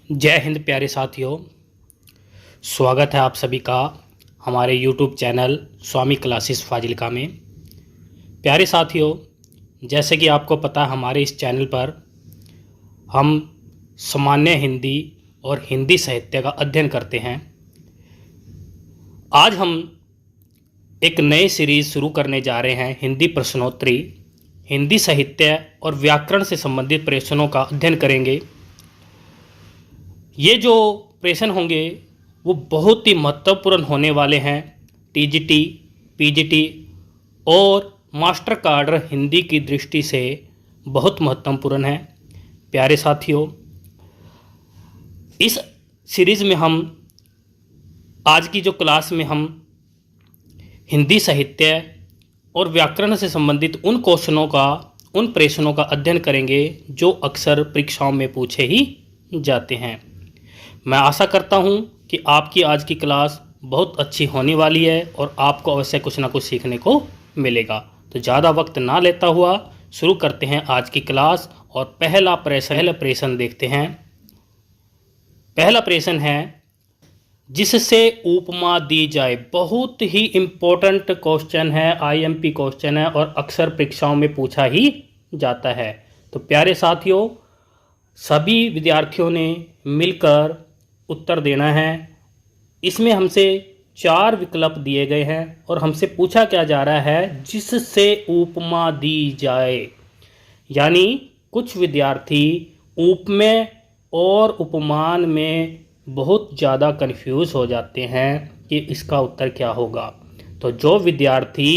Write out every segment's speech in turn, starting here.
जय हिंद प्यारे साथियों। स्वागत है आप सभी का हमारे यूट्यूब चैनल स्वामी क्लासेस फाजिल्का में। प्यारे साथियों, जैसे कि आपको पता है हमारे इस चैनल पर हम सामान्य हिंदी और हिंदी साहित्य का अध्ययन करते हैं। आज हम एक नई सीरीज़ शुरू करने जा रहे हैं, हिंदी प्रश्नोत्तरी। हिंदी साहित्य और व्याकरण से संबंधित प्रश्नों का अध्ययन करेंगे। ये जो प्रश्न होंगे वो बहुत ही महत्वपूर्ण होने वाले हैं। टीजीटी, पीजीटी और मास्टर कार्डर हिंदी की दृष्टि से बहुत महत्वपूर्ण है। प्यारे साथियों, इस सीरीज़ में हम आज की जो क्लास में हम हिंदी साहित्य और व्याकरण से संबंधित उन प्रश्नों का अध्ययन करेंगे जो अक्सर परीक्षाओं में पूछे ही जाते हैं। मैं आशा करता हूं कि आपकी आज की क्लास बहुत अच्छी होने वाली है और आपको अवश्य कुछ ना कुछ सीखने को मिलेगा। तो ज़्यादा वक्त ना लेता हुआ शुरू करते हैं आज की क्लास और पहला प्रश्न देखते हैं। पहला प्रश्न है, जिससे उपमा दी जाए। बहुत ही इम्पोर्टेंट क्वेश्चन है, आईएमपी क्वेश्चन है और अक्सर परीक्षाओं में पूछा ही जाता है। तो प्यारे साथियों, सभी विद्यार्थियों ने मिलकर उत्तर देना है। इसमें हमसे 4 विकल्प दिए गए हैं और हमसे पूछा क्या जा रहा है, जिससे उपमा दी जाए। यानी कुछ विद्यार्थी उपमेय और उपमान में बहुत ज़्यादा कंफ्यूज हो जाते हैं कि इसका उत्तर क्या होगा। तो जो विद्यार्थी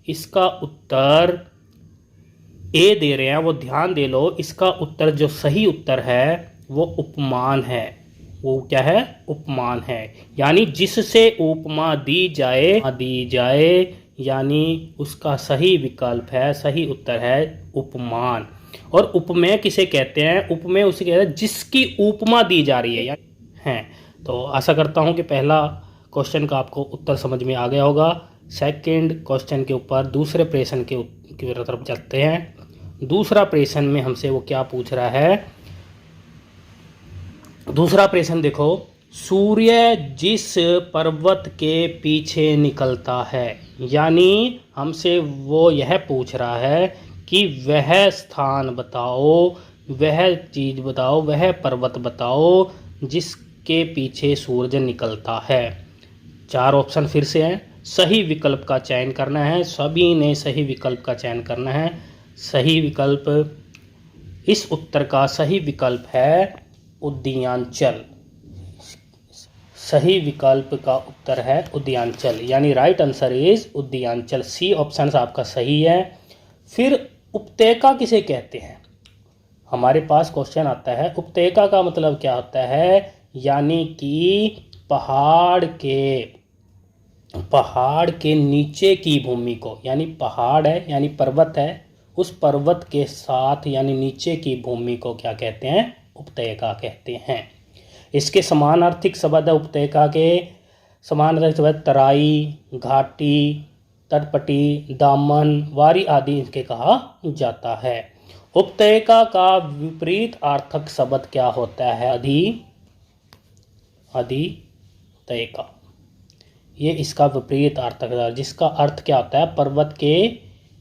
इसका उत्तर ए दे रहे हैं वो ध्यान दे लो, इसका उत्तर जो सही उत्तर है वो उपमान है। वो क्या है? उपमान है। यानी जिससे उपमा दी जाए यानी उसका सही विकल्प है, सही उत्तर है उपमान। और उपमेय किसे कहते हैं? उपमेय उसे कहते हैं जिसकी उपमा दी जा रही है। तो आशा करता हूं कि पहला क्वेश्चन का आपको उत्तर समझ में आ गया होगा। सेकंड क्वेश्चन के ऊपर दूसरे प्रश्न की तरफ चलते हैं। दूसरा प्रश्न में हमसे वो क्या पूछ रहा है? दूसरा प्रश्न देखो, सूर्य जिस पर्वत के पीछे निकलता है। यानी हमसे वो यह पूछ रहा है कि वह स्थान बताओ, वह चीज़ बताओ, वह पर्वत बताओ जिसके पीछे सूरज निकलता है। 4 ऑप्शन फिर से हैं। सही विकल्प का चयन करना है, सभी ने सही विकल्प का चयन करना है। सही विकल्प, इस उत्तर का सही विकल्प है उदयांचल। सही विकल्प का उत्तर है उदयांचल, यानी right answer is Udayanchal. C option आपका सही है। फिर उपत्यका किसे कहते हैं? हमारे पास क्वेश्चन आता है उपत्यका का मतलब क्या होता है। यानी कि पहाड़ के नीचे की भूमि को, यानी पहाड़ है यानी पर्वत है, उस पर्वत के साथ यानी नीचे की भूमि को क्या कहते हैं? उपत्यका कहते हैं। इसके समानार्थिक शब्द है उपत्यका के समानार्थिक शब्द तराई, घाटी, तटपटी, दामन, वारी आदि इनके कहा जाता है। उपत्यका का विपरीत अर्थक शब्द क्या होता है? अधित्यका। ये इसका विपरीत अर्थक है, जिसका अर्थ क्या होता है? पर्वत के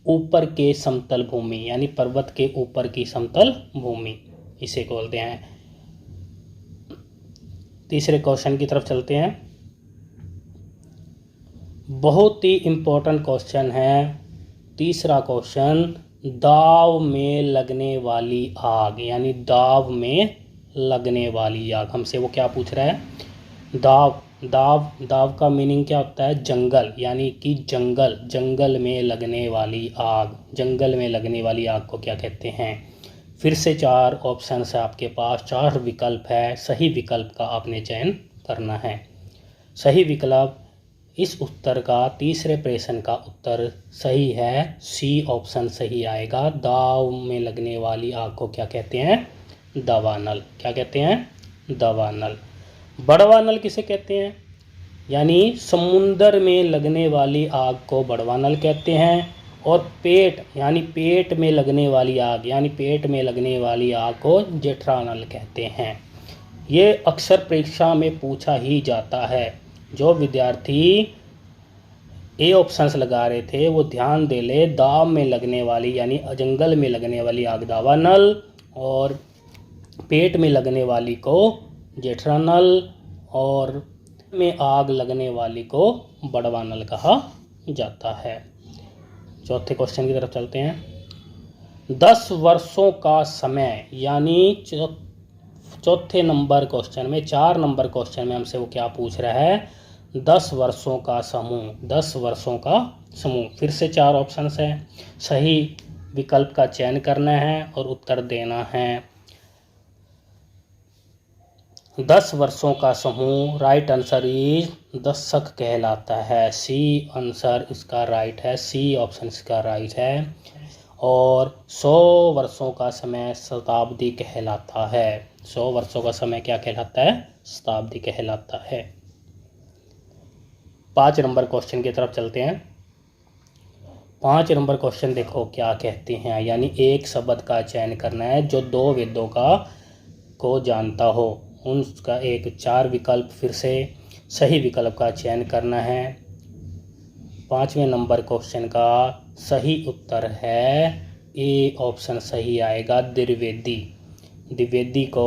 ऊपर के समतल भूमि, यानी पर्वत के ऊपर की समतल भूमि इसे बोलते हैं। तीसरे क्वेश्चन की तरफ चलते हैं। बहुत ही इम्पोर्टेंट क्वेश्चन है तीसरा क्वेश्चन, दाव में लगने वाली आग। यानी दाव में लगने वाली आग, हमसे वो क्या पूछ रहा है? दाव का मीनिंग क्या होता है? जंगल, यानी कि जंगल में लगने वाली आग। जंगल में लगने वाली आग को क्या कहते हैं? फिर से 4 ऑप्शन है आपके पास, 4 विकल्प है। सही विकल्प का आपने चयन करना है। सही विकल्प, इस उत्तर का तीसरे प्रश्न का उत्तर सही है। सी ऑप्शन सही आएगा। दाव में लगने वाली आग को क्या कहते हैं? दावानल। क्या कहते हैं? दावानल। बड़वानल किसे कहते हैं? यानी समुंदर में लगने वाली आग को बड़वानल कहते हैं। और पेट में लगने वाली आग, यानी पेट में लगने वाली आग को जेठरानल कहते हैं। ये अक्सर परीक्षा में पूछा ही जाता है। जो विद्यार्थी ए ऑप्शंस लगा रहे थे वो ध्यान दे ले, दाव में लगने वाली यानी जंगल में लगने वाली आग दावा नल, और पेट में लगने वाली को जेठरा नल, और में आग लगने वाली को बड़वा नल कहा जाता है। चौथे क्वेश्चन की तरफ चलते हैं। 10 वर्षों का समय, यानी चौथे नंबर क्वेश्चन में, 4 नंबर क्वेश्चन में हमसे वो क्या पूछ रहा है, 10 वर्षों का समूह। 10 वर्षों का समूह, फिर से 4 ऑप्शंस हैं, सही विकल्प का चयन करना है और उत्तर देना है। 10 वर्षों का समूह, राइट आंसर इज दशक कहलाता है। सी आंसर इसका राइट है, सी ऑप्शन इसका राइट है। और 100 वर्षों का समय शताब्दी कहलाता है। 100 वर्षों का समय क्या कहलाता है, शताब्दी कहलाता है। 5 नंबर क्वेश्चन की तरफ चलते हैं। 5 नंबर क्वेश्चन देखो क्या कहते हैं, यानी एक शब्द का चयन करना है जो 2 वेदों को जानता हो, उनका एक 4 विकल्प, फिर से सही विकल्प का चयन करना है। 5वें नंबर क्वेश्चन का सही उत्तर है ए ऑप्शन सही आएगा, द्विवेदी। द्विवेदी को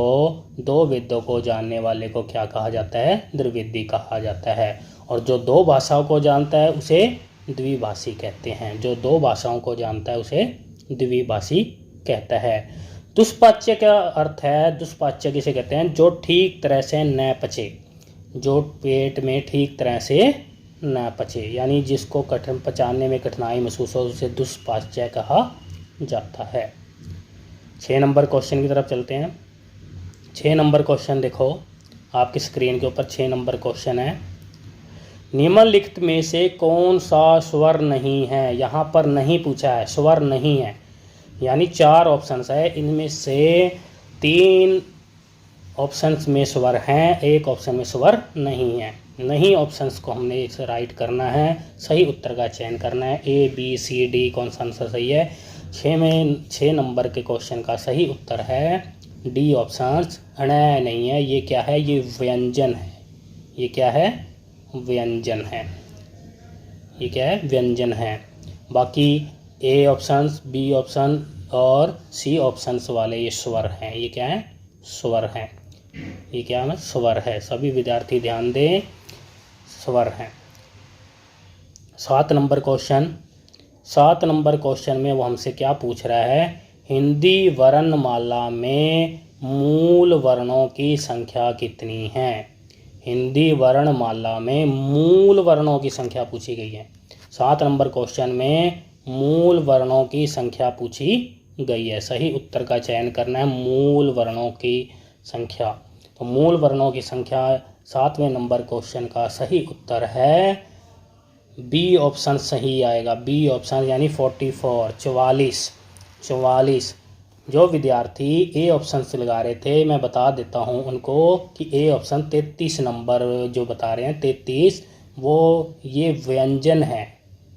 2 वेदों को जानने वाले को क्या कहा जाता है, द्विवेदी कहा जाता है। और जो 2 भाषाओं को जानता है उसे द्विभाषी कहते हैं। जो 2 भाषाओं को जानता है उसे द्विभाषी कहता है। दुष्पाच्य का अर्थ है, दुष्पाच्य किसे कहते हैं, जो ठीक तरह से न पचे, जो पेट में ठीक तरह से न पचे, यानी जिसको कठिन पचाने में कठिनाई महसूस हो उसे दुष्पाच्य कहा जाता है। 6 नंबर क्वेश्चन की तरफ चलते हैं। 6 नंबर क्वेश्चन देखो आपकी स्क्रीन के ऊपर 6 नंबर क्वेश्चन है। निम्नलिखित में से कौन सा स्वर नहीं है, यहाँ पर नहीं पूछा है, स्वर नहीं है, यानी 4 ऑप्शंस है, इनमें से 3 ऑप्शंस में स्वर हैं, 1 ऑप्शन में स्वर नहीं है। नहीं ऑप्शंस को हमने इसे राइट करना है, सही उत्तर का चयन करना है। ए बी सी डी कौन सा आंसर सही है। 6 नंबर के क्वेश्चन का सही उत्तर है डी ऑप्शंस, अणय नहीं है। ये क्या है, ये व्यंजन है। ये क्या है, व्यंजन है। ये क्या है, व्यंजन है। बाकी ए ऑप्शंस, बी ऑप्शन और सी ऑप्शंस वाले ये स्वर हैं। ये क्या है, स्वर हैं। ये क्या है, स्वर है। सभी विद्यार्थी ध्यान दें, स्वर हैं। 7 नंबर क्वेश्चन, 7 नंबर क्वेश्चन में वो हमसे क्या पूछ रहा है, हिंदी वर्णमाला में मूल वर्णों की संख्या कितनी है। हिंदी वर्णमाला में मूल वर्णों की संख्या पूछी गई है। 7 नंबर क्वेश्चन में मूल वर्णों की संख्या पूछी गई है। सही उत्तर का चयन करना है, मूल वर्णों की संख्या। तो मूल वर्णों की संख्या 7वें नंबर क्वेश्चन का सही उत्तर है बी ऑप्शन सही आएगा। बी ऑप्शन यानी 44, 44। जो विद्यार्थी ए ऑप्शन से लगा रहे थे, मैं बता देता हूं उनको कि ए ऑप्शन 33 नंबर जो बता रहे हैं 33, वो ये व्यंजन है।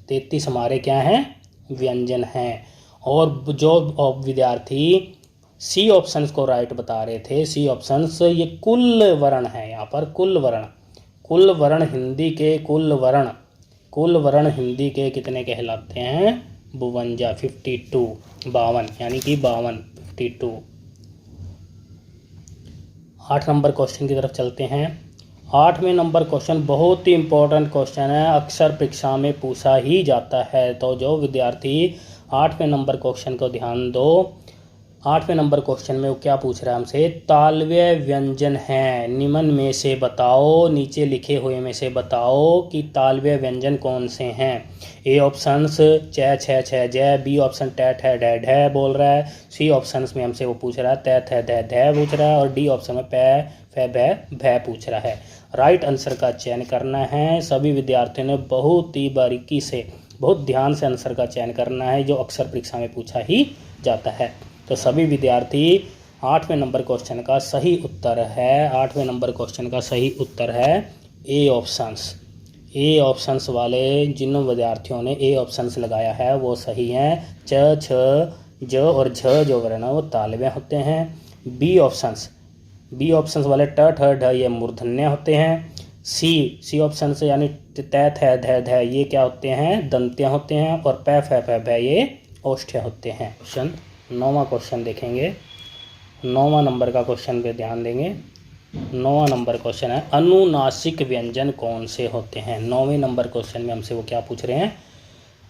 33 हमारे क्या हैं, व्यंजन हैं। और जो विद्यार्थी सी ऑप्शंस को राइट बता रहे थे, सी ऑप्शंस ये कुल वर्ण है। यहाँ पर कुल वर्ण हिंदी के कुल वर्ण हिंदी के कितने कहलाते हैं, 52, 52, यानी कि 52। 8 नंबर क्वेश्चन की तरफ चलते हैं। 8वें नंबर क्वेश्चन बहुत ही इंपॉर्टेंट क्वेश्चन है, अक्सर परीक्षा में पूछा ही जाता है। तो जो विद्यार्थी 8वें नंबर क्वेश्चन को ध्यान दो। 8वें नंबर क्वेश्चन में वो क्या पूछ रहा है हमसे, तालव्य व्यंजन है, निम्न में से बताओ, नीचे लिखे हुए में से बताओ कि तालव्य व्यंजन कौन से हैं। ए ऑप्शंस च छ छ जय, बी ऑप्शन ट ठ ढ ढ बोल रहा है, सी ऑप्शंस में हमसे वो पूछ रहा है त थ ध ध पूछ रहा है, और डी ऑप्शन में प फ भ भ पूछ रहा है। राइट आंसर का चयन करना है। सभी विद्यार्थियों ने बहुत ही बारीकी से, बहुत ध्यान से आंसर का चयन करना है, जो अक्सर परीक्षा में पूछा ही जाता है। तो सभी विद्यार्थी 8वें नंबर क्वेश्चन का सही उत्तर है, 8वें नंबर क्वेश्चन का सही उत्तर है ए ऑप्शंस। ए ऑप्शंस वाले जिन विद्यार्थियों ने ए ऑप्शंस लगाया है वो सही हैं। च छ ज और झ जो वर्ण वो तालव्य होते हैं। बी ऑप्शंस बी ऑप्शन वाले ट ठ ढ ये मूर्धन्य होते हैं। सी ऑप्शन से यानी तै थ ध ध ये क्या होते हैं, दंत्य होते हैं। और पै फै फै भै ये ओष्ठ्य होते हैं। क्वेश्चन 9वां क्वेश्चन देखेंगे। 9वां नंबर का क्वेश्चन पे ध्यान देंगे। 9वां नंबर क्वेश्चन है अनुनासिक व्यंजन कौन से होते हैं। 9वें नंबर क्वेश्चन में हमसे वो क्या पूछ रहे हैं,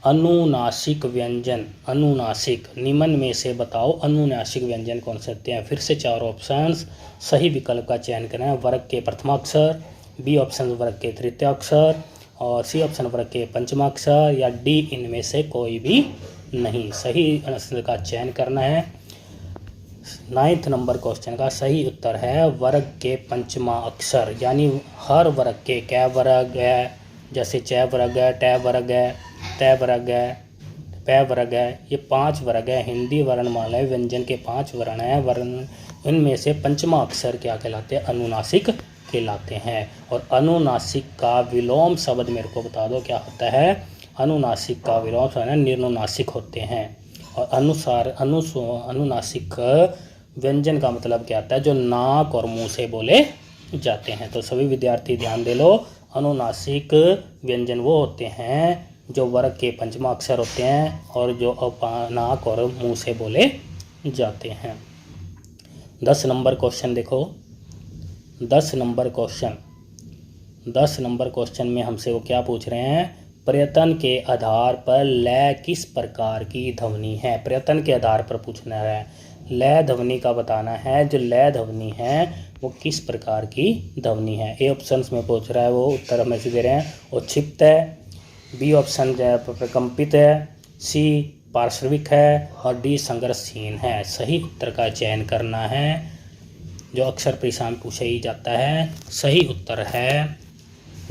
अनुनासिक व्यंजन। अनुनासिक निम्न में से बताओ अनुनासिक व्यंजन कौन से होते हैं। फिर से 4 ऑप्शंस, सही विकल्प का चयन करना है। वर्ग के प्रथमाक्षर, बी ऑप्शन वर्ग के तृतीयाक्षर, और सी ऑप्शन वर्ग के पंचमाक्षर, या डी इनमें से कोई भी नहीं। सही आंसर का चयन करना है। 9th नंबर क्वेश्चन का सही उत्तर है वर्ग के पंचमा अक्षर, यानी हर वर्ग के कै वर्ग है, जैसे चै वर्ग है, टै वर्ग है, तै वर्ग है, पै वर्ग है, ये 5 वर्ग है। हिंदी वर्णमाला व्यंजन के 5 वर्ण हैं। वर्ण इनमें से पंचमा अक्षर क्या कहलाते हैं, अनुनासिक कहलाते हैं। और अनुनासिक का विलोम शब्द मेरे को बता दो क्या होता है। अनुनासिक का विलोम शब्द है निर्नुनासिक होते हैं। और अनुनासिक व्यंजन का मतलब क्या आता है, जो नाक और मुंह से बोले जाते हैं। तो सभी विद्यार्थी ध्यान दे लो, अनुनासिक व्यंजन वो होते हैं जो वर्ग के पंचमा अक्षर होते हैं और जो नाक और मुंह से बोले जाते हैं। 10 नंबर क्वेश्चन देखो। 10 नंबर क्वेश्चन में हमसे वो क्या पूछ रहे हैं, प्रयत्न के आधार पर लय किस प्रकार की ध्वनि है। प्रयत्न के आधार पर पूछना है, लय ध्वनि का बताना है। जो लय ध्वनि है वो किस प्रकार की ध्वनि है। ए ऑप्शंस में पूछ रहा है, वो उत्तर हमें से दे रहे हैं, वो क्षिप्त है, बी ऑप्शन प्रकंपित है, सी पार्श्विक है, और डी संघर्षहीन है। सही उत्तर का चयन करना है, जो अक्सर परीक्षा में पूछा ही जाता है। सही उत्तर है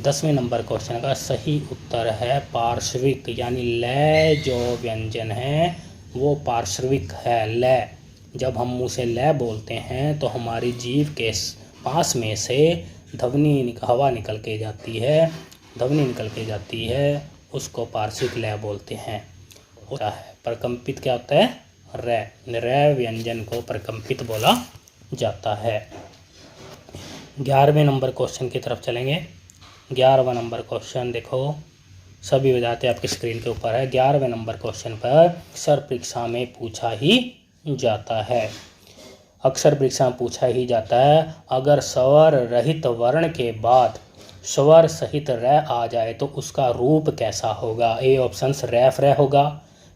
10वें नंबर क्वेश्चन का सही उत्तर है पार्श्विक, यानी लय जो व्यंजन है वो पार्श्विक है। लय, जब हम मुंह से लय बोलते हैं तो हमारी जीभ के पास में से हवा निकल के जाती है, ध्वनि निकल के जाती है, उसको पार्श्विक लय बोलते हैं। होता है प्रकंपित क्या होता है, रै व्यंजन को प्रकंपित बोला जाता है। 11वें नंबर क्वेश्चन की तरफ चलेंगे। 11वां नंबर क्वेश्चन देखो, सभी विद्यार्थी आपकी स्क्रीन के ऊपर है। 11वें नंबर क्वेश्चन पर अक्सर परीक्षा में पूछा ही जाता है। अक्सर परीक्षा में पूछा ही जाता है, अगर स्वर रहित वर्ण के बाद स्वर सहित रै आ जाए तो उसका रूप कैसा होगा। ए ऑप्शन रै फ्रै होगा,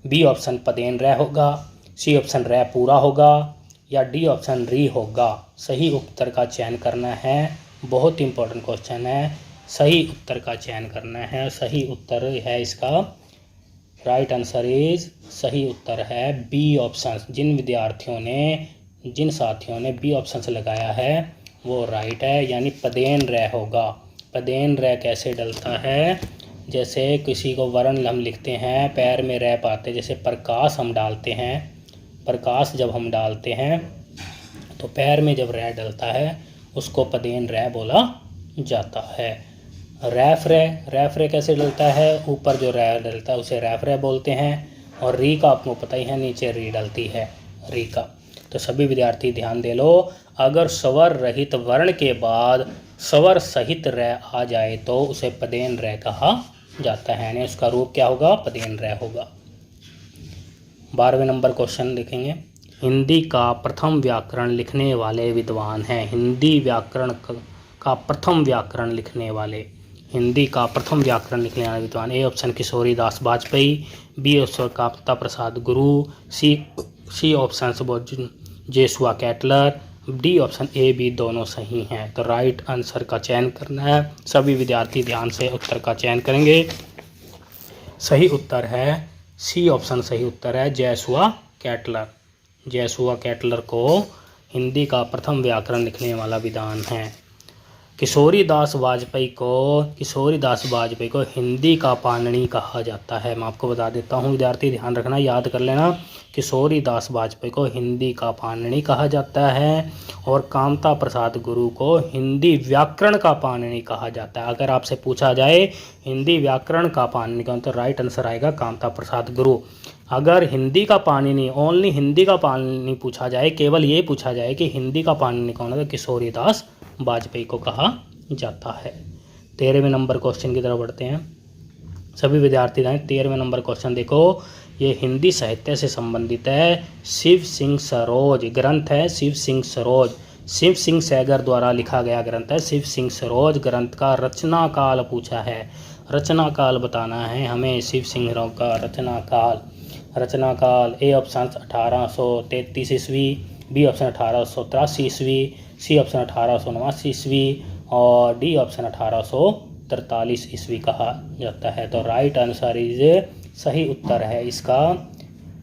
बी ऑप्शन पदेन रै होगा, सी ऑप्शन रै पूरा होगा, या डी ऑप्शन री होगा। सही उत्तर का चयन करना है। बहुत इंपॉर्टेंट क्वेश्चन है, सही उत्तर का चयन करना है। सही उत्तर है इसका, राइट आंसर इज, सही उत्तर है बी ऑप्शन। जिन साथियों ने बी ऑप्शन से लगाया है वो राइट है, यानी पदेन रै होगा। पदेन रै कैसे डलता है, जैसे किसी को वर्ण हम लिखते हैं, पैर में रै पाते, जैसे प्रकाश हम डालते हैं, प्रकाश जब हम डालते हैं तो पैर में जब रै डलता है उसको पदेन रै बोला जाता है। रैफ रे कैसे डलता है, ऊपर जो रै डलता है उसे रैफ रे बोलते हैं, और री का आपको पता ही है, नीचे री डलती है, री का। तो सभी विद्यार्थी ध्यान दे लो, अगर स्वर रहित वर्ण के बाद स्वर सहित रै आ जाए तो उसे पदेन रै कहा जाता है, यानी उसका रूप क्या होगा, पदेन रै होगा। 12वें नंबर क्वेश्चन देखेंगे। हिंदी का प्रथम व्याकरण लिखने वाले विद्वान हैं। हिंदी व्याकरण का प्रथम व्याकरण लिखने वाले, हिंदी का प्रथम व्याकरण लिखने वाले विद्वान। A option Kishori Das Vajpeyi, B option Kamta Prasad Guru, C option Joshua Ketelaar, D option A B दोनों सही हैं। तो राइट आंसर का चयन करना है। सभी विद्यार्थी ध्यान से उत्तर का चयन करेंगे। सही उत्तर है सी ऑप्शन, सही उत्तर है जेसुआ कैटलर। जेसुआ कैटलर को हिंदी का प्रथम व्याकरण लिखने वाला विद्वान है। किशोरी दास वाजपेयी को हिंदी का पाणिनि कहा जाता है। मैं आपको बता देता हूँ विद्यार्थी, ध्यान रखना, याद कर लेना। किशोरी दास वाजपेयी को हिंदी का पाणिनि कहा जाता है, और कामता प्रसाद गुरु को हिंदी व्याकरण का पाणिनि कहा जाता है। अगर आपसे पूछा जाए हिंदी व्याकरण का पाणिनि कौन, तो राइट आंसर आएगा कामता प्रसाद गुरु। अगर हिंदी का पाणिनि, ओनली हिंदी का पाणिनि पूछा जाए, केवल ये पूछा जाए कि हिंदी का पाणिनि कौन है, तो किशोरीदास वाजपेयी को कहा जाता है। 13वें नंबर क्वेश्चन की तरफ बढ़ते हैं। सभी विद्यार्थी रहें। 13वें नंबर क्वेश्चन देखो, ये हिंदी साहित्य से संबंधित है। शिव सिंह सरोज ग्रंथ है, शिव सिंह सरोज, शिव सिंह सैगर द्वारा लिखा गया ग्रंथ है। शिव सिंह सरोज ग्रंथ का रचना काल पूछा है, रचना काल बताना है हमें शिव सिंह सरोज का रचना काल। रचना काल ए ऑप्शन 1833 ईस्वी, बी ऑप्शन 1883 ईस्वी, सी ऑप्शन 1889 ईस्वी और डी ऑप्शन 1843 ईस्वी कहा जाता है। तो राइट आंसर इज, सही उत्तर है इसका,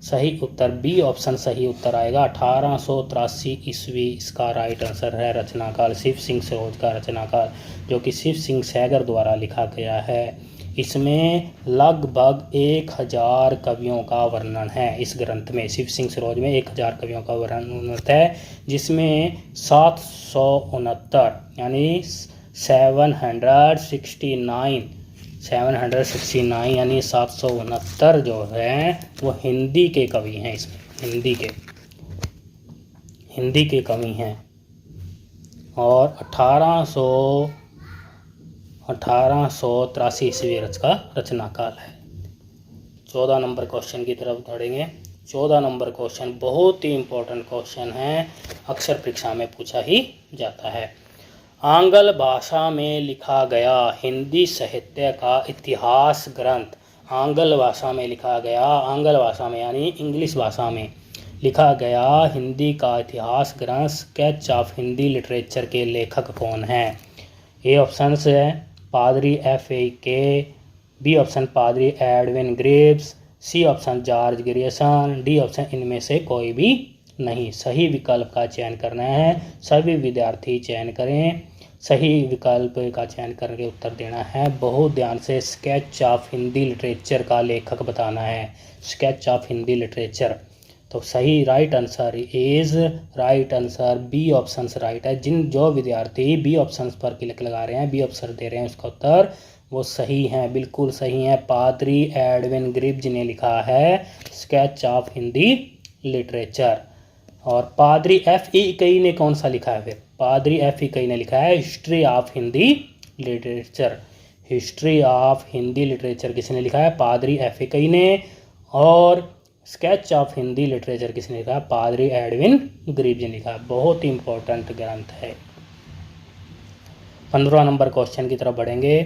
सही उत्तर बी ऑप्शन सही उत्तर आएगा। 1883 ईस्वी इसका राइट आंसर है रचना काल, शिव सिंह सरोज का रचना काल, जो कि शिव सिंह सैगर द्वारा लिखा गया है। इसमें लगभग 1000 कवियों का वर्णन है। इस ग्रंथ में, शिव सिंह सरोज में 1000 कवियों का वर्णन है, जिसमें 769 यानी 769 यानी 769 जो है वो हिंदी के कवि हैं। इसमें हिंदी के कवि हैं। और 1883 ईस्वी का रचना काल है। 14 नंबर क्वेश्चन की तरफ बढ़ेंगे। 14 नंबर क्वेश्चन बहुत ही इम्पोर्टेंट क्वेश्चन है, अक्सर परीक्षा में पूछा ही जाता है। आंग्ल भाषा में लिखा गया हिंदी साहित्य का इतिहास ग्रंथ, आंग्ल भाषा में लिखा गया, आंग्ल भाषा में यानी इंग्लिश भाषा में लिखा गया हिंदी का इतिहास ग्रंथ स्केच ऑफ हिंदी लिटरेचर के लेखक कौन हैं? ए ऑप्शन है पादरी F.A.K, बी ऑप्शन पादरी Edwin Greaves, C option George Grierson, D option इनमें से कोई भी नहीं। सही विकल्प का चयन करना है, सभी विद्यार्थी चयन करें, सही विकल्प का चयन करके उत्तर देना है। बहुत ध्यान से, स्केच ऑफ हिंदी लिटरेचर का लेखक बताना है, स्केच ऑफ हिंदी लिटरेचर। तो सही right answer is, right answer B option right है। जो विद्यार्थी बी ऑप्शन पर क्लिक लगा रहे हैं, बी ऑप्शन दे रहे हैं, उसका उत्तर वो सही हैं, बिल्कुल सही हैं। पादरी एडविन ग्रिव्स ने लिखा है स्केच ऑफ हिंदी लिटरेचर। और पादरी F.E.K ने कौन सा लिखा है? फिर पादरी F.E.K ने लिखा है history of Hindi literature. History of Hindi literature किसने लिखा है? पादरी F.E.K ने। और स्केच ऑफ हिंदी लिटरेचर किसने लिखा है? पादरी एडविन ग्रिव्स ने लिखा है। बहुत ही इंपॉर्टेंट ग्रंथ है। 15 नंबर क्वेश्चन की तरफ बढ़ेंगे।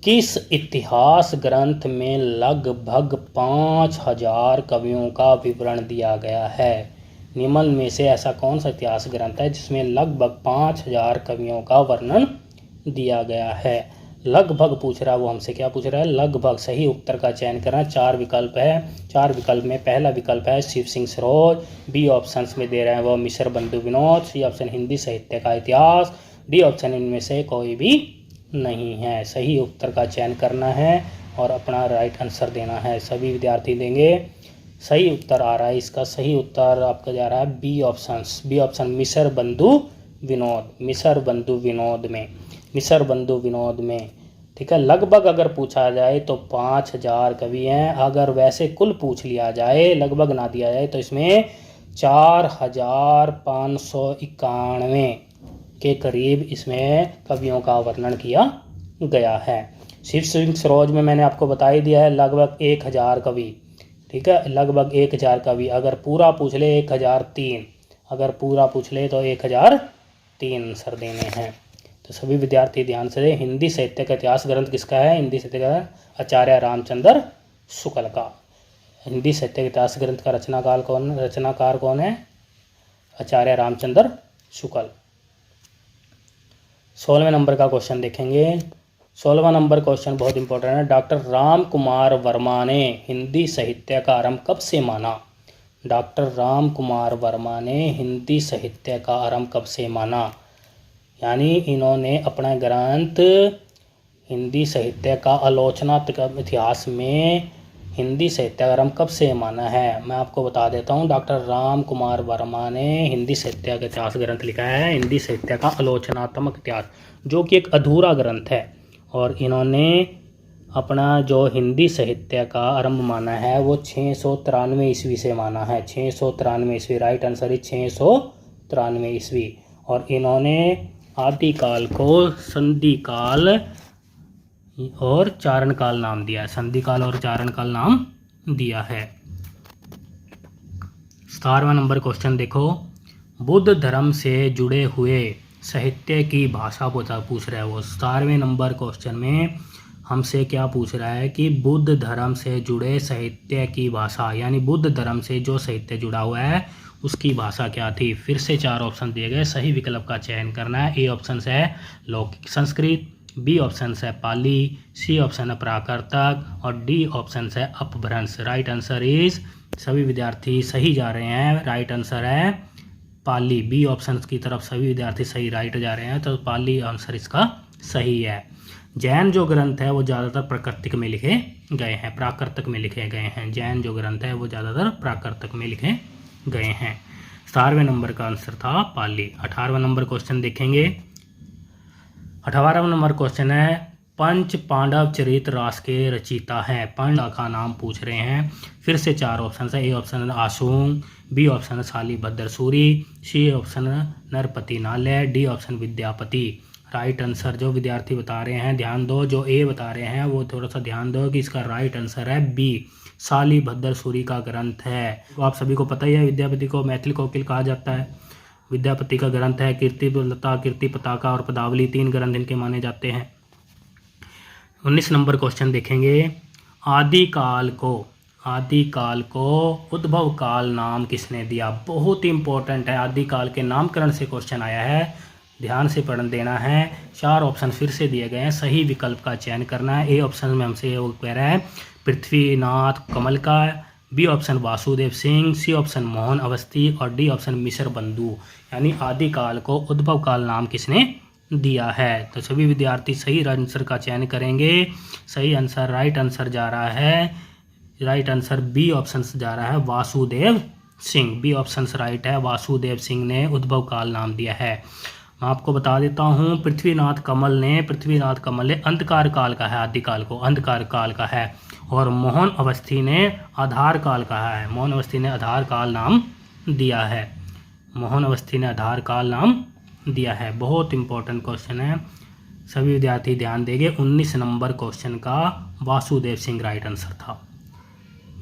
किस इतिहास ग्रंथ में लगभग 5000 कवियों का विवरण दिया गया है? निम्न में से ऐसा कौन सा इतिहास ग्रंथ है जिसमें लगभग 5000 कवियों का वर्णन दिया गया है? लगभग पूछ रहा है वो हमसे, क्या पूछ रहा है? लगभग। सही उत्तर का चयन करना। 4 विकल्प है, 4 विकल्प में पहला विकल्प है शिव सिंह सरोज, बी ऑप्शन में दे रहे हैं वो मिसर बंधु विनोद, सी ऑप्शन हिंदी साहित्य का इतिहास, डी ऑप्शन इनमें से कोई भी नहीं है। सही उत्तर का चयन करना है और अपना राइट आंसर देना है। सभी विद्यार्थी देंगे। सही उत्तर आ रहा है इसका, सही उत्तर आपका जा रहा है बी ऑप्शन, बी ऑप्शन मिसर बंधु विनोद, मिसर बंधु विनोद में, मिसर बंधु विनोद में। ठीक है, लगभग अगर पूछा जाए तो 5000 कवि हैं। अगर वैसे कुल पूछ लिया जाए, लगभग ना दिया जाए, तो इसमें 4591 के करीब इसमें कवियों का वर्णन किया गया है। शिव सिंह सरोज में मैंने आपको बता ही दिया है लगभग 1000 कवि। ठीक है, लगभग 1000 कवि। अगर पूरा पूछ ले 1003, अगर पूरा पूछ ले तो 1003 आंसर देने हैं। तो सभी विद्यार्थी ध्यान से दें। हिंदी साहित्य का इतिहास ग्रंथ किसका है? हिंदी साहित्य का आचार्य रामचंद्र शुक्ल का। हिंदी साहित्य के इतिहास ग्रंथ का रचनाकार कौन है? आचार्य रामचंद्र शुक्ल। 16वें नंबर का क्वेश्चन देखेंगे। 16वां नंबर क्वेश्चन बहुत इंपॉर्टेंट है। डॉक्टर राम कुमार वर्मा ने हिंदी साहित्य का आरंभ कब से माना? डॉक्टर राम कुमार वर्मा ने हिंदी साहित्य का आरंभ कब से माना? यानी इन्होंने अपना ग्रंथ हिंदी साहित्य का आलोचनात्मक इतिहास में हिंदी साहित्य का आरंभ कब से माना है? मैं आपको बता देता हूँ। डॉक्टर राम कुमार वर्मा ने हिंदी साहित्य का इतिहास ग्रंथ लिखा है, हिंदी साहित्य का आलोचनात्मक इतिहास, जो कि एक अधूरा ग्रंथ है। और इन्होंने अपना जो हिंदी साहित्य का आरंभ माना है वो 693 ईस्वी से माना है। 693 ईस्वी, राइट आंसर है 693 ईस्वी। और इन्होंने आदिकाल को संधि काल और चारण काल नाम दिया है। संधि काल और चारण काल नाम दिया है। 17वां नंबर क्वेश्चन देखो, बुद्ध धर्म से जुड़े हुए साहित्य की भाषा पूछ रहा है वो। 17वें नंबर क्वेश्चन में हमसे क्या पूछ रहा है कि बुद्ध धर्म से जुड़े साहित्य की भाषा, यानी बुद्ध धर्म से जो साहित्य जुड़ा हुआ है उसकी भाषा क्या थी। फिर से 4 ऑप्शन दिए गए, सही विकल्प का चयन करना है। ए ऑप्शन है लौकिक संस्कृत, बी ऑप्शन है पाली, सी ऑप्शन है प्राकृतक और डी ऑप्शन है अपभ्रंश। राइट आंसर इज, सभी विद्यार्थी सही जा रहे हैं, राइट आंसर है पाली। बी ऑप्शन की तरफ सभी विद्यार्थी सही राइट जा रहे हैं, तो पाली आंसर इसका सही है। जैन जो ग्रंथ है वो ज़्यादातर प्राकृतिक में लिखे गए हैं, प्राकृतक में लिखे गए हैं। जैन जो ग्रंथ है वो ज़्यादातर प्राकृतक में लिखे गए हैं। 17वें नंबर का आंसर था पाली। 18वां नंबर क्वेश्चन देखेंगे। 18वां नंबर क्वेश्चन है, पंच पांडव चरित रास के रचयिता हैं। पांडव का नाम पूछ रहे हैं। फिर से 4 ऑप्शन है। ए ऑप्शन है आशुंग, बी ऑप्शन है शालिभद्र सूरी, सी ऑप्शन है Narpati Nalha, D option Vidyapati. Right answer जो विद्यार्थी बता रहे हैं ध्यान दो, जो ए बता रहे हैं वो थोड़ा सा ध्यान दो कि इसका राइट आंसर है बी, शालिभद्र सूरी का ग्रंथ है। तो आप सभी को पता ही है विद्यापति को मैथिल कोकिल कहा जाता है। विद्यापति का ग्रंथ है कीर्ति लता, कीर्ति पताका और पदावली, 3 ग्रंथ इनके माने जाते हैं। 19 नंबर क्वेश्चन देखेंगे। आदिकाल को उद्भव काल नाम किसने दिया। बहुत ही इंपॉर्टेंट है, आदिकाल के नामकरण से क्वेश्चन आया है, ध्यान से पढ़ देना है। 4 ऑप्शन फिर से दिए गए हैं, सही विकल्प का चयन करना है। ए ऑप्शन में हमसे वो कह रहा है पृथ्वीनाथ कमल का, B option Vasudev Singh, C option Mohan Awasthi और डी ऑप्शन मिश्र बंधु। यानी आदिकाल को उद्भव काल नाम किसने दिया है। तो सभी विद्यार्थी सही आंसर का चयन करेंगे। सही आंसर राइट आंसर जा रहा है, राइट आंसर बी ऑप्शन जा रहा है Vasudev Singh. B option right है, वासुदेव सिंह ने उद्भव काल नाम दिया है। मैं आपको बता देता हूँ पृथ्वीनाथ कमल ने अंधकार काल का है, आदिकाल को अंधकार काल का है। और मोहन अवस्थी ने आधार काल कहा है, मोहन अवस्थी ने आधार काल नाम दिया है। मोहन अवस्थी ने आधार काल नाम दिया है। बहुत इंपॉर्टेंट क्वेश्चन है, सभी विद्यार्थी ध्यान देंगे। 19 नंबर क्वेश्चन का वासुदेव सिंह राइट आंसर था।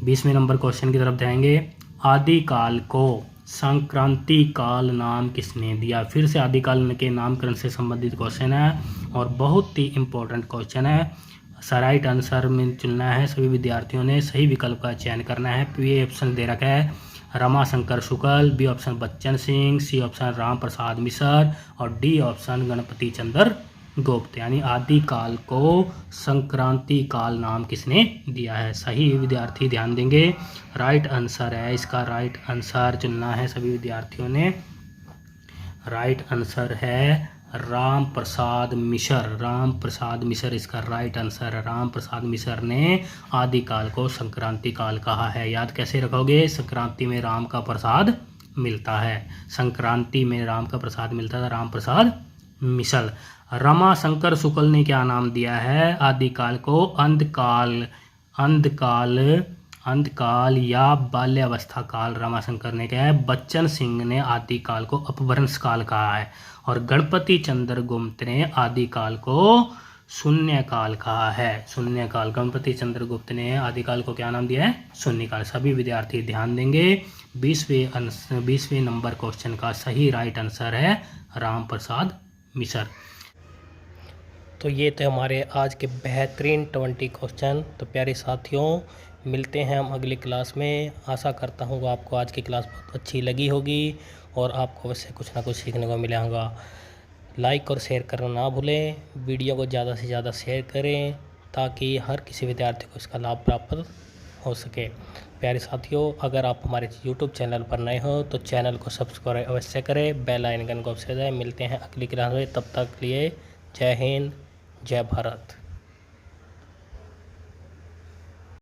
20वें नंबर क्वेश्चन की तरफ जाएंगे। आदिकाल को संक्रांति काल नाम किसने दिया। फिर से आदिकाल के नामकरण से संबंधित क्वेश्चन है और बहुत ही इंपॉर्टेंट क्वेश्चन है। राइट आंसर में चुनना है, सभी विद्यार्थियों ने सही विकल्प का चयन करना है। ये ऑप्शन दे रखा है Ramashankar Shukla, B option Bachchan Singh, C option Ram Prasad Mishra और डी ऑप्शन गणपति चंद्र गुप्त। यानी आदिकाल को संक्रांति काल नाम किसने दिया है। सही विद्यार्थी ध्यान देंगे, राइट आंसर है इसका, राइट आंसर चुनना है सभी विद्यार्थियों ने। राइट आंसर है राम प्रसाद मिश्र, राम प्रसाद मिश्र इसका राइट आंसर है। राम प्रसाद मिश्र ने आदिकाल को संक्रांति काल कहा है। याद कैसे रखोगे, संक्रांति में राम का प्रसाद मिलता है, संक्रांति में राम का प्रसाद मिलता था, राम प्रसाद मिश्र। रमाशंकर शुक्ल ने क्या नाम दिया है आदिकाल को, अंधकाल या बाल्यावस्था काल रमाशंकर ने कहा है। बच्चन सिंह ने आदिकाल को अपभ्रंश काल कहा है और गणपति चंद्र गुप्त ने आदिकाल को शून्य काल कहा है। शून्य काल, गणपति चंद्र गुप्त ने आदिकाल को क्या नाम दिया है, शून्य काल। सभी विद्यार्थी ध्यान देंगे। 20वें नंबर क्वेश्चन का सही राइट आंसर है राम प्रसाद मिश्र। तो ये थे हमारे आज के बेहतरीन 20 क्वेश्चन। तो प्यारे साथियों, मिलते हैं हम अगली क्लास में। आशा करता हूँ आपको आज की क्लास बहुत अच्छी लगी होगी और आपको वैसे कुछ ना कुछ सीखने को मिला होगा। लाइक और शेयर करना ना भूलें, वीडियो को ज़्यादा से ज़्यादा शेयर करें ताकि हर किसी विद्यार्थी को इसका लाभ प्राप्त हो सके। प्यारे साथियों, अगर आप हमारे YouTube चैनल पर नए हो तो चैनल को सब्सक्राइब अवश्य करें, बेल आइकन को अवश्य दबाएं। मिलते हैं अगली क्लास में, तब तक के लिए जय हिंद, जय भारत।